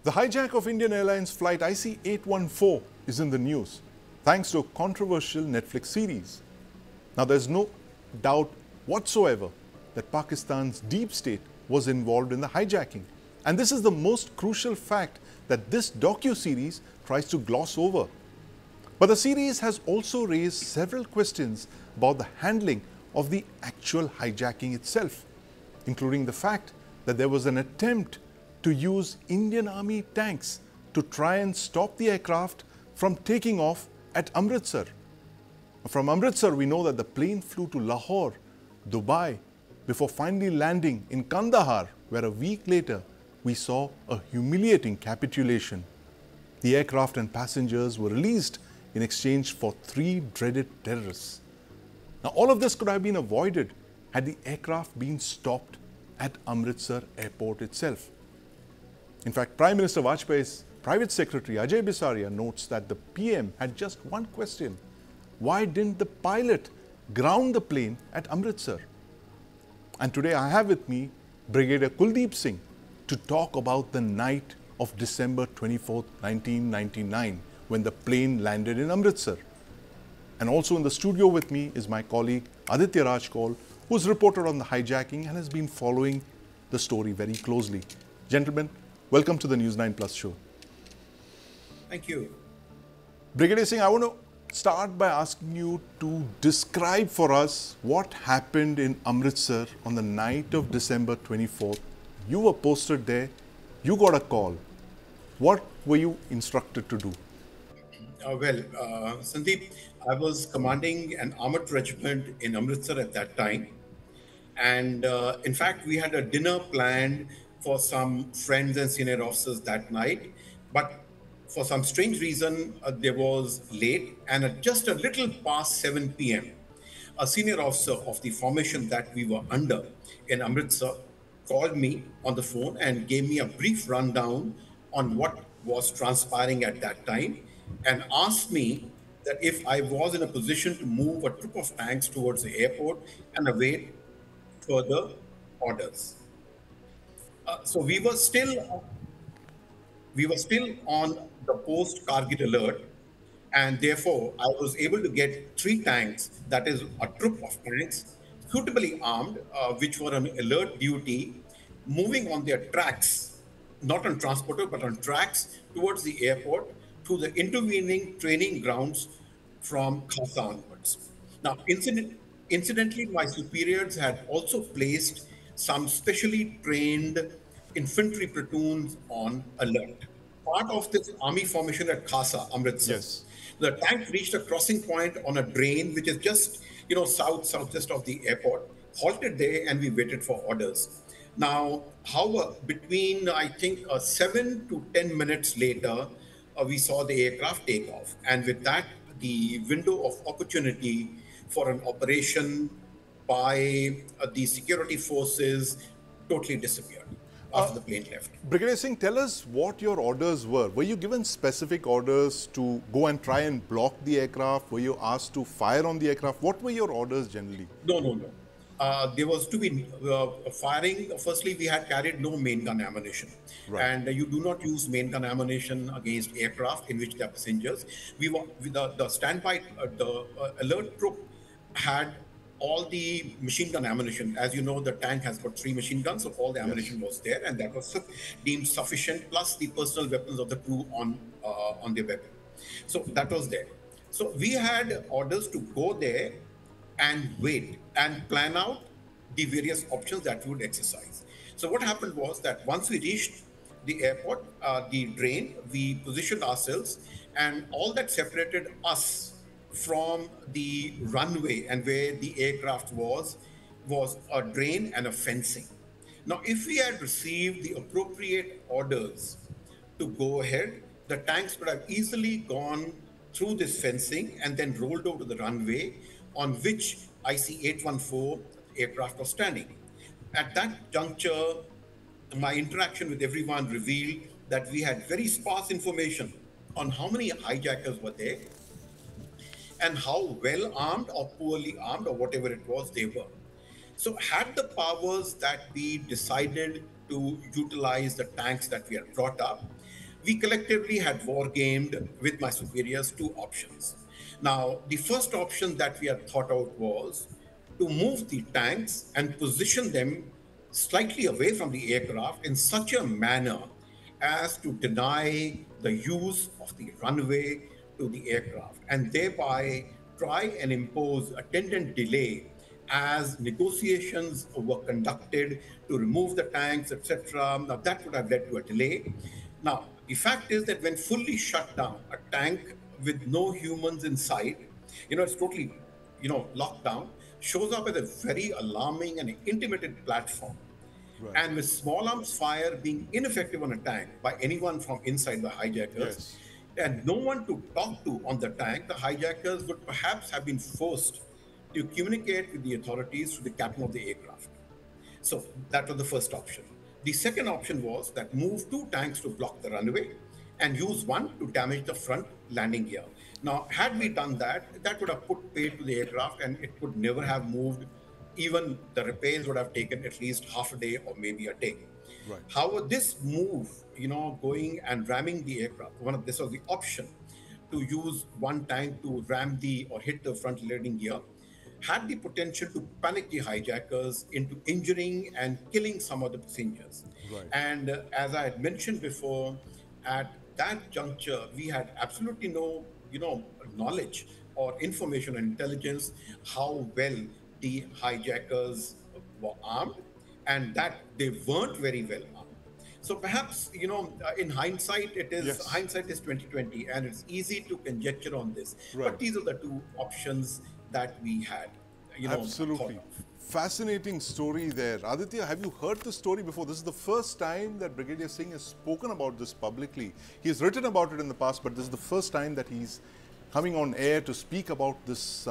The hijack of Indian Airlines flight IC814 is in the news thanks to a controversial Netflix series. Now, there's no doubt whatsoever that Pakistan's deep state was involved in the hijacking. And this is the most crucial fact that this docu-series tries to gloss over. But the series has also raised several questions about the handling of the actual hijacking itself, including the fact that there was an attempt to use Indian Army tanks to try and stop the aircraft from taking off at Amritsar. From Amritsar, we know that the plane flew to Lahore, Dubai, before finally landing in Kandahar, where a week later we saw a humiliating capitulation. The aircraft and passengers were released in exchange for 3 dreaded terrorists. Now, all of this could have been avoided had the aircraft been stopped at Amritsar airport itself. In fact, Prime Minister Vajpayee's private secretary Ajay Bisaria notes that the PM had just one question: why didn't the pilot ground the plane at Amritsar? And today I have with me Brigadier Kuldeep Singh to talk about the night of December 24th, 1999, when the plane landed in Amritsar. And also in the studio with me is my colleague Aditya Rajkol, who's reported on the hijacking and has been following the story very closely. Gentlemen, welcome to the News 9 Plus show. Thank you. Brigadier Singh, I want to start by asking you to describe for us what happened in Amritsar on the night of December 24th. You were posted there, you got a call. What were you instructed to do? Sandeep, I was commanding an armored regiment in Amritsar at that time. And in fact, we had a dinner planned for some friends and senior officers that night. But for some strange reason, there was late, and at just a little past 7 p.m., a senior officer of the formation that we were under in Amritsar called me on the phone and gave me a brief rundown on what was transpiring at that time, and asked me that if I was in a position to move a troop of tanks towards the airport and await further orders. So we were still on the post Kargil alert, and therefore I was able to get 3 tanks, that is a troop of tanks, suitably armed, which were on alert duty, moving on their tracks, not on transporter, but on tracks towards the airport through the intervening training grounds from Khasa onwards. Now, incidentally, my superiors had also placed some specially trained infantry platoons on alert. Part of this army formation at Khasa, Amritsar. Yes. The tank reached a crossing point on a drain, which is just, southwest of the airport, halted there, and we waited for orders. Now, however, between, I think, 7 to 10 minutes later, we saw the aircraft take off. And with that, the window of opportunity for an operation by the security forces totally disappeared after the plane left. Brigadier Singh, tell us what your orders were. Were you given specific orders to go and try and block the aircraft? Were you asked to fire on the aircraft? What were your orders generally? No. There was to be firing. Firstly, we had carried no main gun ammunition. Right. And you do not use main gun ammunition against aircraft in which there are passengers. We were with the standby, the alert troop had all the machine gun ammunition. As you know, the tank has got 3 machine guns, so all the ammunition was there, and that was deemed sufficient, plus the personal weapons of the crew on their weapon. So that was there. So we had orders to go there and wait and plan out the various options that we would exercise. So what happened was that once we reached the airport, the drain, we positioned ourselves, and all that separated us from the runway and where the aircraft was a drain and a fencing. Now, if we had received the appropriate orders to go ahead, the tanks could have easily gone through this fencing and then rolled over to the runway on which IC814 aircraft was standing. At that juncture, my interaction with everyone revealed that we had very sparse information on how many hijackers were there and how well armed or poorly armed or whatever it was they were. So had the powers that we decided to utilize the tanks that we had brought up, we collectively had war-gamed with my superiors two options. Now, the first option that we had thought out was to move the tanks and position them slightly away from the aircraft in such a manner as to deny the use of the runway to the aircraft and thereby try and impose attendant delay as negotiations were conducted to remove the tanks, etc. Now, that would have led to a delay. Now, the fact is that when fully shut down, a tank with no humans inside, it's totally, locked down, shows up as a very alarming and intimidated platform. Right. And with small arms fire being ineffective on a tank by anyone from inside the hijackers, Yes. and no one to talk to on the tank, the hijackers would perhaps have been forced to communicate with the authorities through the captain of the aircraft. So that was the first option. The second option was that move two tanks to block the runway and use one to damage the front landing gear. Now, had we done that, that would have put paid to the aircraft and it would never have moved. Even the repairs would have taken at least half a day or maybe a day. Right. However, this move, going and ramming the aircraft, this was the option to use one tank to ram or hit the front landing gear, had the potential to panic the hijackers into injuring and killing some of the passengers. Right. And as I had mentioned before, at that juncture, we had absolutely no, knowledge or information or intelligence how well the hijackers were armed and that they weren't very well armed. So perhaps, in hindsight, hindsight is 2020 and it's easy to conjecture on this. Right. But these are the two options that we had, Absolutely. thought of. Fascinating story there. Aditya, have you heard the story before? This is the first time that Brigadier Singh has spoken about this publicly. He has written about it in the past, but this is the first time that he's coming on air to speak about this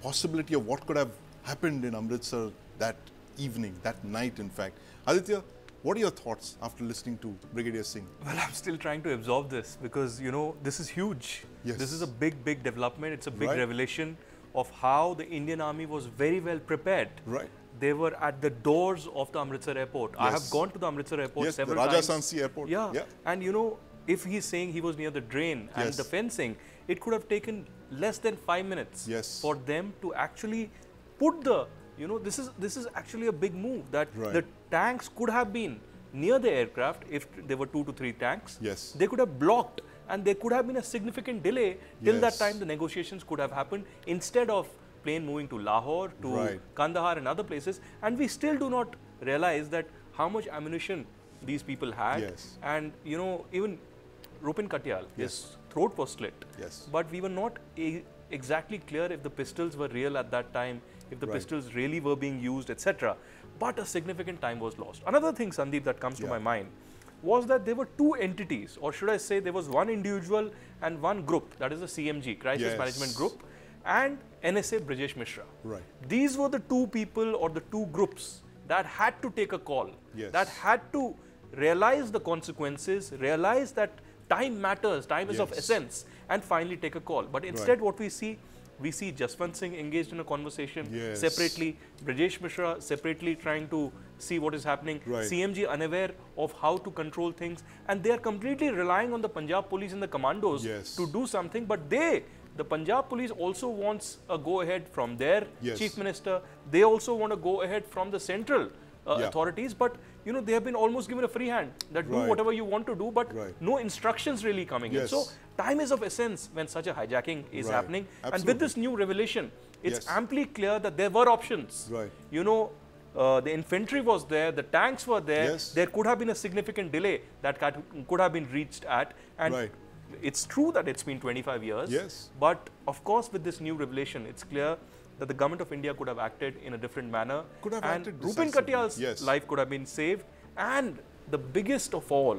possibility of what could have happened in Amritsar that evening, that night in fact. Aditya, what are your thoughts after listening to Brigadier Singh? Well, I'm still trying to absorb this because, this is huge. Yes. This is a big, big development. It's a big Right. revelation of how the Indian Army was very well prepared. Right. They were at the doors of the Amritsar airport. I have Yes. gone to the Amritsar airport Yes, the several Raja times. Sansi airport. Yeah. Yeah. And if he's saying he was near the drain and Yes. the fencing, it could have taken less than 5 minutes Yes. for them to actually put the, this is actually a big move that Right. the tanks could have been near the aircraft if there were 2 to 3 tanks. Yes. They could have blocked and there could have been a significant delay. Till that Yes. time the negotiations could have happened instead of plane moving to Lahore, to Right. Kandahar and other places. And we still do not realize that how much ammunition these people had. Yes. And even Rupin Katyal, Yes. his throat was slit. Yes. But we were not exactly clear if the pistols were real at that time, if the Right. pistols really were being used, etc. But a significant time was lost. Another thing, Sandeep, that comes to Yeah. my mind was that there were two entities, or should I say there was one individual and one group, that is the CMG, Crisis Yes. Management Group, and NSA Brajesh Mishra. Right. These were the two people or the two groups that had to take a call, Yes. that had to realize the consequences, realize that time matters, time is of Yes. essence, and finally take a call. But instead what we see Jaswant Singh engaged in a conversation Yes. separately, Brajesh Mishra separately trying to see what is happening, Right. CMG unaware of how to control things, and they are completely relying on the Punjab police and the commandos Yes. to do something, but the Punjab police also wants a go-ahead from their Yes. chief minister. They also want a go-ahead from the central Yeah. authorities, but they have been almost given a free hand that do Right. whatever you want to do, but Right. no instructions really coming in. Yes. So time is of essence when such a hijacking is Right. happening. And Absolutely. with this new revelation, it's Yes. amply clear that there were options. Right. The infantry was there, the tanks were there. Yes. There could have been a significant delay that could have been reached at. And Right. it's true that it's been 25 years. Yes. But of course, with this new revelation, it's clear that the government of India could have acted in a different manner. Could have and acted Rupin decisively. Katyal's Yes. life could have been saved. And the biggest of all,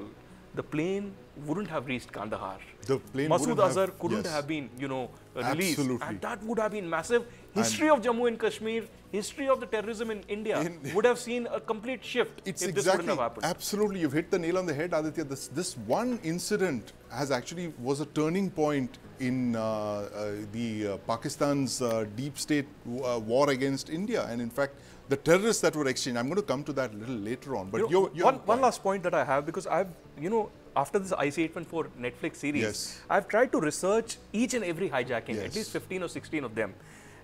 the plane wouldn't have reached Kandahar. The plane Masood wouldn't have- Azhar couldn't yes. have been, released. Absolutely. And that would have been massive. History of Jammu and Kashmir, history of the terrorism in India would have seen a complete shift It's if this exactly, wouldn't have happened. absolutely, you've hit the nail on the head, Aditya. This one incident was a turning point in Pakistan's deep state war against India, and in fact, the terrorists that were exchanged. I'm going to come to that a little later on. But One last point that I have, because I've, after this IC-814 Netflix series, Yes. I've tried to research each and every hijacking, Yes. at least 15 or 16 of them.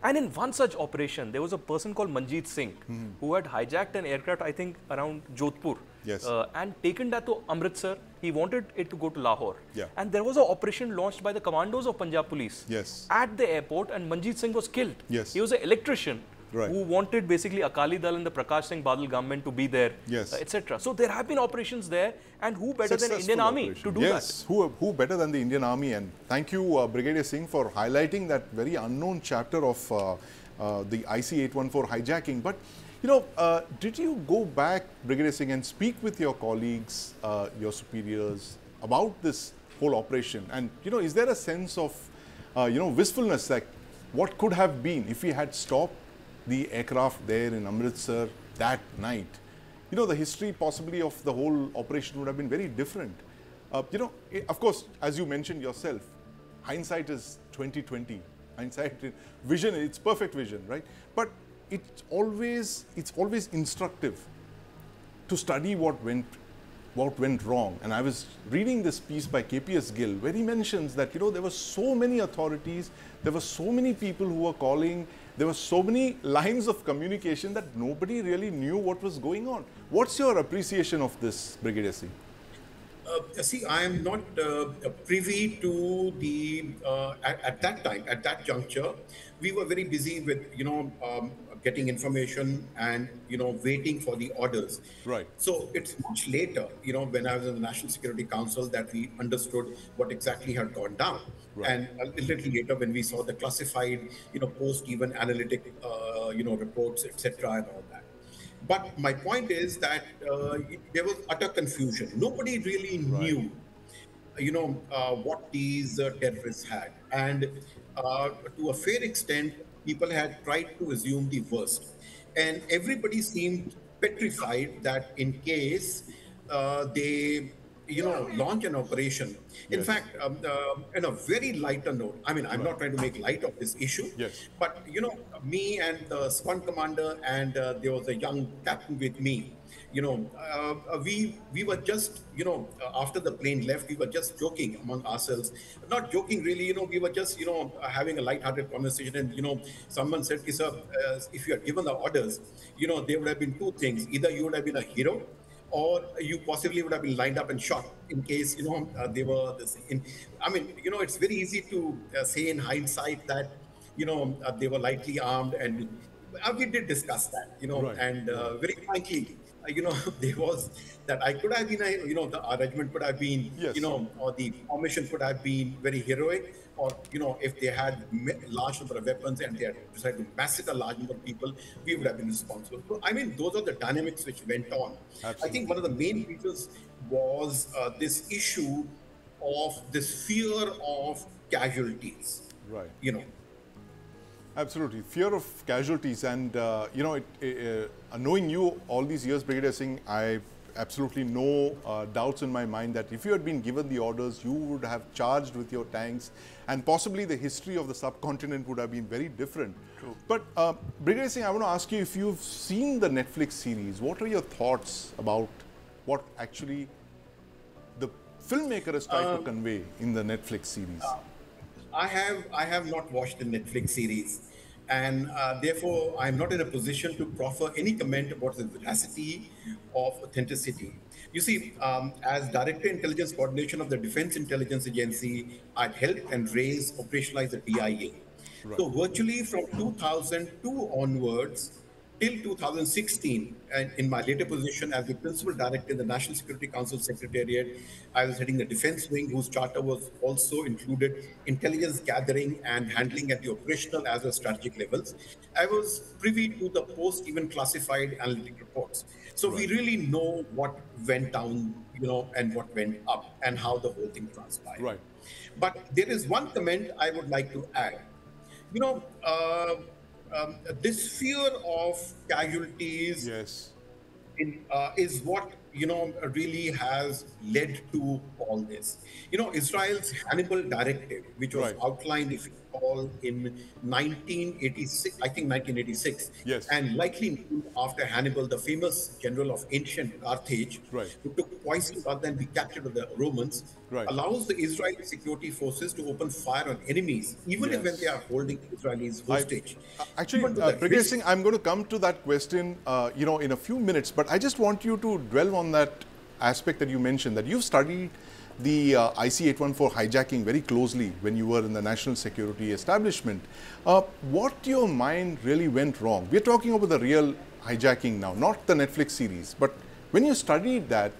And in one such operation, there was a person called Manjeet Singh who had hijacked an aircraft, I think, around Jodhpur. Yes. And taken that to Amritsar. He wanted it to go to Lahore. Yeah. And there was an operation launched by the commandos of Punjab Police Yes. at the airport, and Manjeet Singh was killed. Yes. He was an electrician Right. who wanted basically Akali Dal and the Prakash Singh Badal government to be there, Yes. etc. So there have been operations there, and who better than Indian Successful Army operation. to do yes. Who better than the Indian Army? And thank you, Brigadier Singh, for highlighting that very unknown chapter of the IC-814 hijacking. But, you know, did you go back, Brigadier Singh, and speak with your colleagues, your superiors, about this whole operation? And, you know, is there a sense of, you know, wistfulness, like what could have been if we had stopped the aircraft there in Amritsar that night? You know, the history possibly of the whole operation would have been very different. You know, of course, as you mentioned yourself, hindsight is 20/20. Hindsight, vision, it's perfect vision, right? But it's always instructive to study what went wrong. And I was reading this piece by KPS Gill, where he mentions that, you know, there were so many authorities, there were so many people who were calling, there were so many lines of communication that nobody really knew what was going on. What's your appreciation of this, Brigadier Singh? See, I am not privy to the, at that time, at that juncture, we were very busy with, getting information and, waiting for the orders. Right. So it's much later, when I was in the National Security Council, that we understood what exactly had gone down. Right. And a little later when we saw the classified, post-even analytic, reports, etc. and all that. But my point is that there was utter confusion. Nobody really knew, what these terrorists had. And to a fair extent, people had tried to assume the worst. And everybody seemed petrified that in case they, launch an operation. In Yes. fact, on a very lighter note, I mean, I'm not trying to make light of this issue, Yes. but, me and the squad commander and there was a young captain with me, we were just, after the plane left, we were just joking among ourselves. Not joking really, we were just, having a light-hearted conversation. And, someone said, sir, if you had given the orders, there would have been two things. Either you would have been a hero, or you possibly would have been lined up and shot in case, they were the same. I mean, it's very easy to say in hindsight that, they were lightly armed, and we did discuss that, Right. and very frankly, there was that I could have been, our regiment could have been, Yes. or the formation could have been very heroic, or, if they had large number of weapons and they had decided to massacre a large number of people, we would have been responsible. So, I mean, those are the dynamics which went on. Absolutely. I think one of the main reasons was this issue of this fear of casualties, Right. Absolutely. Fear of casualties. And, knowing you all these years, Brigadier Singh, I absolutely no doubts in my mind that if you had been given the orders, you would have charged with your tanks, and possibly the history of the subcontinent would have been very different. True. But, Brigadier Singh, I want to ask you, if you've seen the Netflix series, what are your thoughts about what actually the filmmaker is trying to convey in the Netflix series? I have not watched the Netflix series, and therefore I'm not in a position to proffer any comment about the veracity of authenticity. You see, as Director Intelligence Coordination of the Defense Intelligence Agency, I'd helped and raised, operationalize the DIA. Right. So virtually from 2002 onwards till 2016, and in my later position as the Principal Director in the National Security Council Secretariat, I was heading the Defense Wing, whose charter was also included intelligence gathering and handling at the operational as well as strategic levels. I was privy to the post-even classified analytic reports. So we really know what went down, and what went up and how the whole thing transpired. Right. But there is one comment I would like to add. This fear of casualties Yes. is what really has led to all this. Israel's Hannibal Directive, which was Right. outlined, if you call in 1986, I think 1986, Yes. and likely named after Hannibal, the famous general of ancient Carthage, Right. who took poison rather than be captured by the Romans, Right. allows the Israeli security forces to open fire on enemies, even if when they Yes. are holding Israelis I, hostage. actually, Even to the Brigadier risk. Singh, I'm going to come to that question, in a few minutes. But I just want you to dwell on that aspect that you mentioned, that you've studied the IC-814 hijacking very closely when you were in the national security establishment. What your mind really went wrong? We're talking about the real hijacking now, not the Netflix series. But when you studied that,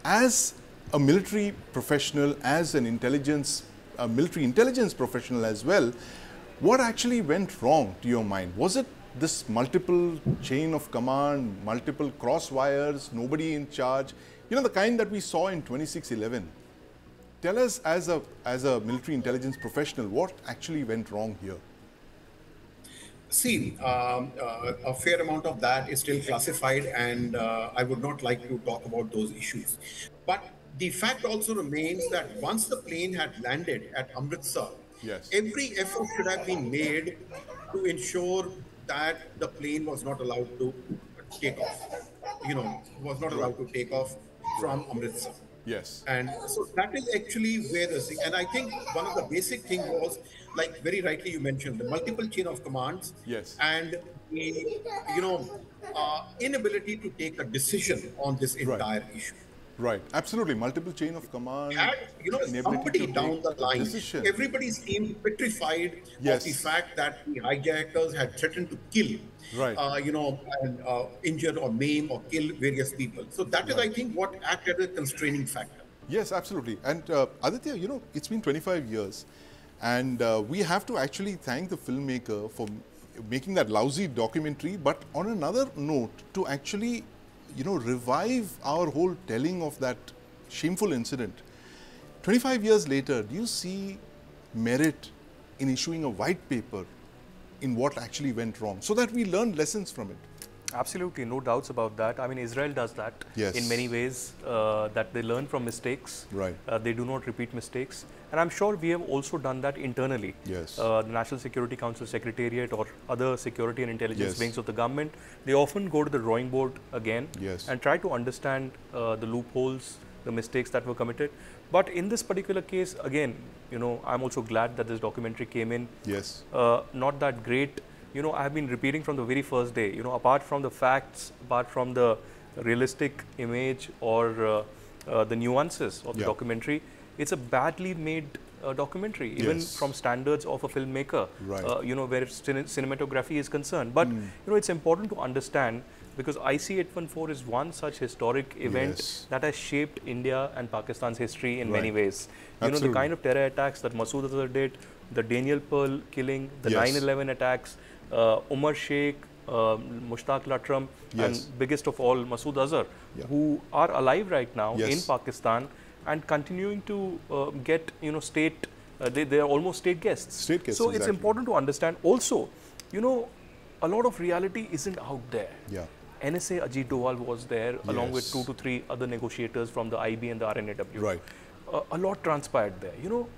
as a military professional, as an military intelligence professional as well, what actually went wrong to your mind? Was it this multiple chain of command, multiple cross wires, nobody in charge? You know, the kind that we saw in 2611. Tell us, as a military intelligence professional, what actually went wrong here? See, a fair amount of that is still classified, and I would not like to talk about those issues. But the fact also remains that once the plane had landed at Amritsar, Yes. every effort should have been made to ensure that the plane was not allowed to take off. Was not Right. allowed to take off from Amritsar. Yes. And so that is actually where the thing, and I think one of the basic thing was, like very rightly you mentioned, the multiple chain of commands Yes. and the, inability to take a decision on this Right. entire issue. Right. Absolutely. Multiple chain of command, Had, inability somebody to down the take a line, decision. everybody seemed petrified Yes. of the fact that the hijackers had threatened to kill, Right. and injure or maim or kill various people. So that is, I think, what acted as a constraining factor. Yes, absolutely. And Aditya, it's been 25 years, and we have to actually thank the filmmaker for making that lousy documentary. But on another note, to actually, revive our whole telling of that shameful incident. 25 years later, do you see merit in issuing a white paper in what actually went wrong, so that we learn lessons from it? Absolutely, no doubts about that. I mean, Israel does that Yes. in many ways, that they learn from mistakes. Right. They do not repeat mistakes. And I'm sure we have also done that internally. Yes. The National Security Council Secretariat or other security and intelligence Yes. wings of the government, they often go to the drawing board again Yes. and try to understand the loopholes, the mistakes that were committed. But in this particular case, again, I'm also glad that this documentary came in. Yes. Not that great. I have been repeating from the very first day, apart from the facts, apart from the realistic image or the nuances of the Yeah. documentary, it's a badly made documentary, even Yes. from standards of a filmmaker, Right. where cinematography is concerned. But, it's important to understand, because IC-814 is one such historic event Yes. that has shaped India and Pakistan's history in many Right. ways. Absolutely. The kind of terror attacks that Masood Azhar did, the Daniel Pearl killing, the Yes. 9/11 attacks, Umar Sheikh, Mushtaq Latram, Yes. and biggest of all, Masood Azhar, Yeah. who are alive right now Yes. in Pakistan and continuing to get, state, they are almost state guests. State guests, So it's exactly. important to understand. Also, a lot of reality isn't out there. Yeah. NSA Ajit Doval was there along with Yes. 2 to 3 other negotiators from the IB and the RNAW. Right. A lot transpired there.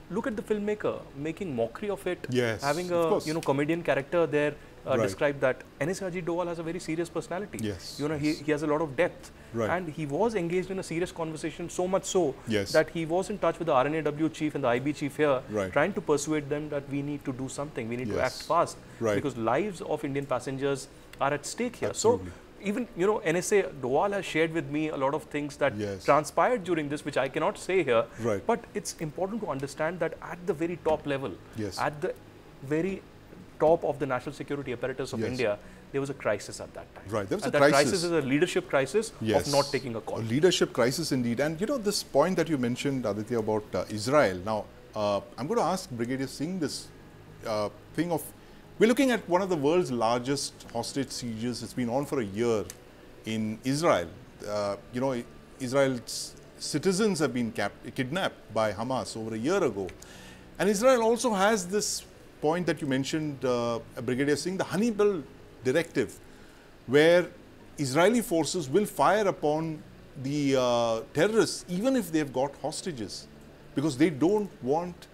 Look at the filmmaker making mockery of it, Yes, having of a course. comedian character there. Right. Described that NSA Ajit Doval has a very serious personality. Yes, He has a lot of depth. Right. And he was engaged in a serious conversation, so much so Yes. that he was in touch with the RNAW chief and the IB chief here, Right. trying to persuade them that we need to do something, we need to Yes. act fast, Right. because lives of Indian passengers are at stake here. Absolutely. So even, NSA Doval has shared with me a lot of things that Yes. transpired during this, which I cannot say here. Right. But it's important to understand that at the very top level, Yes. at the very top of the national security apparatus of Yes. India, there was a crisis at that time. Right, there was and a that crisis. is a leadership crisis Yes. of not taking a call. A leadership crisis indeed. And this point that you mentioned, Aditya, about Israel. Now, I'm going to ask Brigadier Singh this thing of, we're looking at one of the world's largest hostage sieges. It's been on for a year in Israel. Israel's citizens have been kidnapped by Hamas over a year ago. And Israel also has this point that you mentioned, Brigadier Singh, the Hannibal Directive, where Israeli forces will fire upon the terrorists even if they've got hostages, because they don't want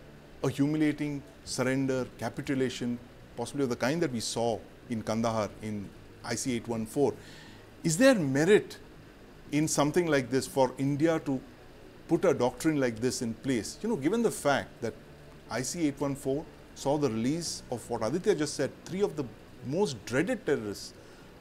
a humiliating surrender, capitulation, possibly of the kind that we saw in Kandahar in IC-814. Is there merit in something like this for India to put a doctrine like this in place? You know, given the fact that IC-814 saw the release of what Aditya just said, 3 of the most dreaded terrorists,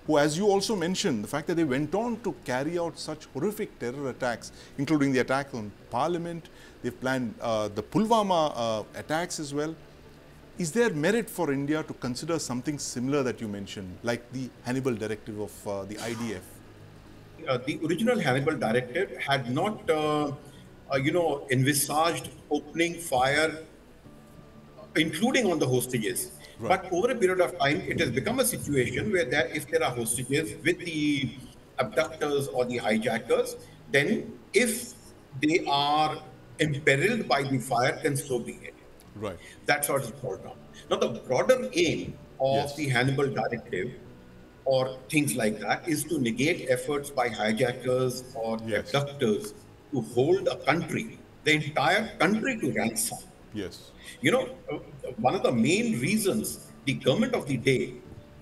who, as you also mentioned, the fact that they went on to carry out such horrific terror attacks, including the attack on Parliament, they've planned the Pulwama attacks as well. Is there merit for India to consider something similar that you mentioned, like the Hannibal Directive of the IDF? The original Hannibal Directive had not, envisaged opening fire, including on the hostages. Right. But over a period of time, it has become a situation where if there are hostages with the abductors or the hijackers, then if they are imperiled by the fire, then so be it. Right. That's what is brought down. Now, the broader aim of Yes. the Hannibal Directive or things like that is to negate efforts by hijackers or Yes. abductors to hold a country, the entire country, to ransom. Yes. You know, one of the main reasons the government of the day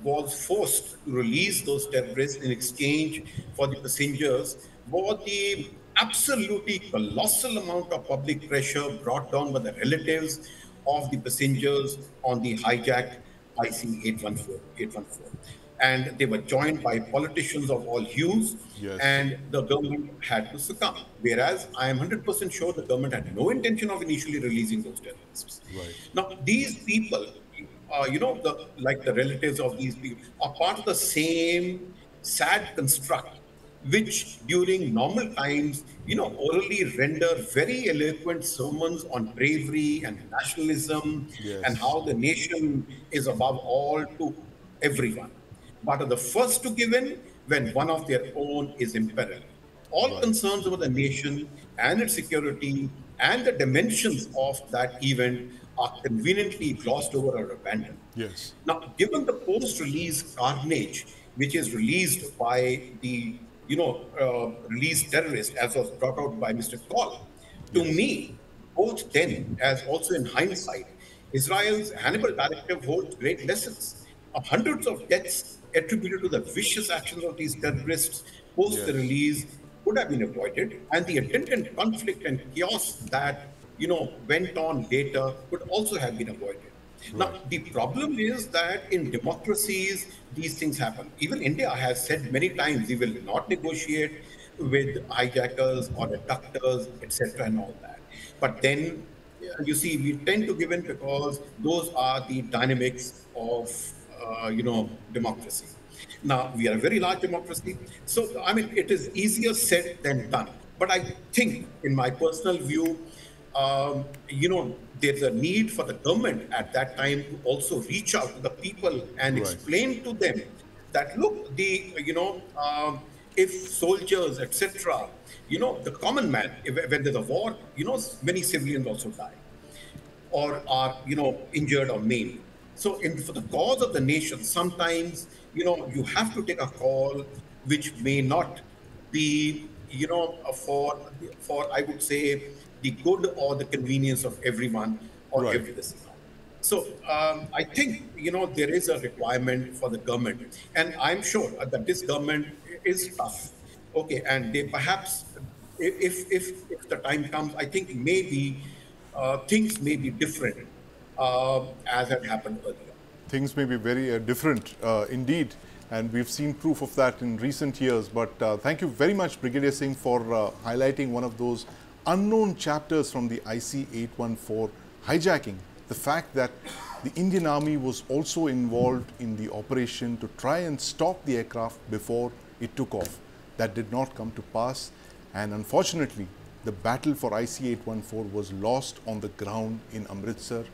was forced to release those terrorists in exchange for the passengers was the absolutely colossal amount of public pressure brought down by the relatives of the passengers on the hijacked IC-814. And they were joined by politicians of all hues, Yes. and the government had to succumb. Whereas I am 100% sure the government had no intention of initially releasing those terrorists. Right. Now, these people, like the relatives of these people, are part of the same sad construct, which during normal times, orally render very eloquent sermons on bravery and nationalism Yes. and how the nation is above all to everyone, but are the first to give in when one of their own is imperiled. All Right. concerns over the nation and its security and the dimensions of that event are conveniently glossed over or abandoned. Yes. Now, given the post-release carnage, which is released by the released terrorist, as was brought out by Mr. Kaul, to me, both then as also in hindsight, Israel's Hannibal Directive holds great lessons. Hundreds of deaths attributed to the vicious actions of these terrorists post the Yes. release could have been avoided, and the attendant conflict and chaos that went on later could also have been avoided. Now, the problem is that in democracies, these things happen. Even India has said many times we will not negotiate with hijackers or abductors, etc., and all that. But then, you see, we tend to give in because those are the dynamics of, democracy. Now, we are a very large democracy. So, I mean, it is easier said than done. But I think, in my personal view, there's a need for the government at that time to also reach out to the people and Right. explain to them that, look, if soldiers, etc., the common man, when there's a war, many civilians also die or are, injured or maimed. So for the cause of the nation, sometimes, you have to take a call which may not be, for I would say, the good or the convenience of everyone or Right. every listener. So I think, there is a requirement for the government. And I'm sure that this government is tough. Okay, and they perhaps, if the time comes, I think maybe things may be different as had happened earlier. Things may be very different indeed, and we've seen proof of that in recent years. But thank you very much, Brigadier Singh, for highlighting one of those unknown chapters from the IC-814 hijacking. The fact that the Indian Army was also involved in the operation to try and stop the aircraft before it took off. That did not come to pass, and unfortunately, the battle for IC-814 was lost on the ground in Amritsar,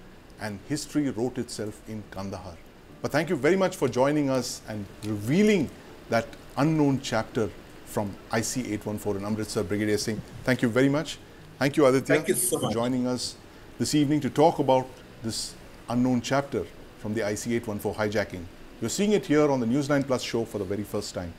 and history wrote itself in Kandahar. But thank you very much for joining us and revealing that unknown chapter from IC-814 in Amritsar, Brigadier Singh. Thank you very much. Thank you, Aditya, Thank you so for much. joining us this evening to talk about this unknown chapter from the IC-814 hijacking. You're seeing it here on the News 9 Plus show for the very first time.